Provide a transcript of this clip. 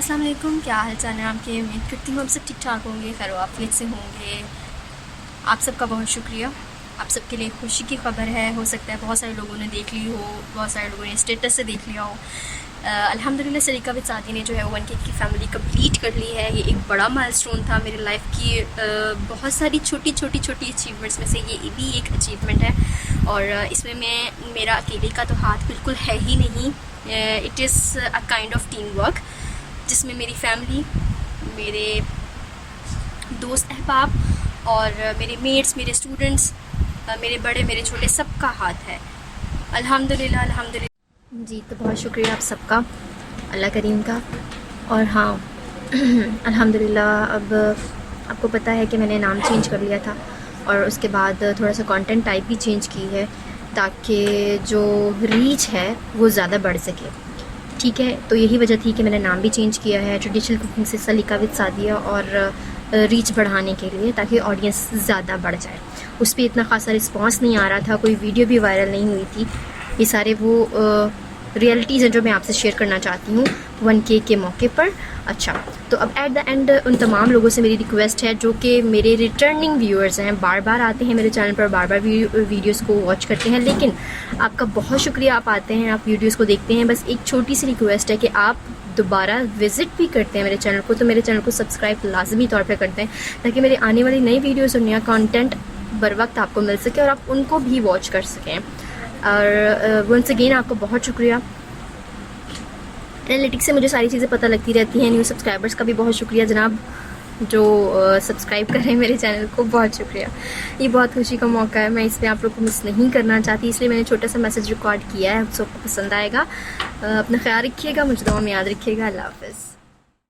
अस्सलाम वालेकुम, क्या हाल चाल है आपके। उम्मीद करती हूँ आप सब ठीक ठाक होंगे, खैर आफियत से होंगे। आप सबका बहुत शुक्रिया। आप सबके लिए खुशी की खबर है। हो सकता है बहुत सारे लोगों ने देख ली हो, बहुत सारे लोगों ने स्टेटस से देख लिया हो। अल्हम्दुलिल्लाह सरीका विद सादी ने जो है 1K की फैमिली कंप्लीट कर ली है। ये एक बड़ा माइलस्टोन था मेरी लाइफ की। बहुत सारी छोटी छोटी छोटी अचीवमेंट्स में से ये भी एक अचीवमेंट है और इसमें मैं मेरा अकेले का तो हाथ बिल्कुल है ही नहीं। It is a kind of team work जिसमें मेरी फैमिली, मेरे दोस्त अहबाब और मेरे मेट्स, मेरे स्टूडेंट्स, मेरे बड़े मेरे छोटे सबका हाथ है। अल्हम्दुलिल्लाह अल्हम्दुलिल्लाह जी। तो बहुत शुक्रिया आप सबका, अल्लाह करीम का। और हाँ अल्हम्दुलिल्लाह अब आपको पता है कि मैंने नाम चेंज कर लिया था और उसके बाद थोड़ा सा कंटेंट टाइप भी चेंज की है ताकि जो रीच है वो ज़्यादा बढ़ सके। ठीक है, तो यही वजह थी कि मैंने नाम भी चेंज किया है ट्रेडिशनल कुकिंग से सलीका विद सादिया, और रीच बढ़ाने के लिए ताकि ऑडियंस ज़्यादा बढ़ जाए। उस पर इतना ख़ासा रिस्पांस नहीं आ रहा था, कोई वीडियो भी वायरल नहीं हुई थी। ये सारे वो रियलिटीज़ हैं जो मैं आपसे शेयर करना चाहती हूँ 1K के मौके पर। अच्छा, तो अब एट द एंड उन तमाम लोगों से मेरी रिक्वेस्ट है जो कि मेरे रिटर्निंग व्यूअर्स हैं, बार बार आते हैं मेरे चैनल पर, बार बार वीडियोस को वॉच करते हैं, लेकिन आपका बहुत शुक्रिया, आप आते हैं, आप वीडियोस को देखते हैं। बस एक छोटी सी रिक्वेस्ट है कि आप दोबारा विज़िट भी करते हैं मेरे चैनल को, तो मेरे चैनल को सब्सक्राइब लाजमी तौर पर करते हैं ताकि मेरी आने वाली नई वीडियोज़ और नया कॉन्टेंट बर वक्त आपको मिल सके और आप उनको भी वॉच कर सकें। और वंस अगेन आपका बहुत शुक्रिया। एनालिटिक्स से मुझे सारी चीज़ें पता लगती रहती हैं। न्यू सब्सक्राइबर्स का भी बहुत शुक्रिया जनाब, जो सब्सक्राइब कर रहे हैं मेरे चैनल को, बहुत शुक्रिया। ये बहुत खुशी का मौका है, मैं इस पर आप लोग को मिस नहीं करना चाहती, इसलिए मैंने छोटा सा मैसेज रिकॉर्ड किया है। सबको पसंद आएगा। अपना ख्याल रखिएगा, मुझे दुआ में याद रखिएगा। अल्लाह हाफ़िज़।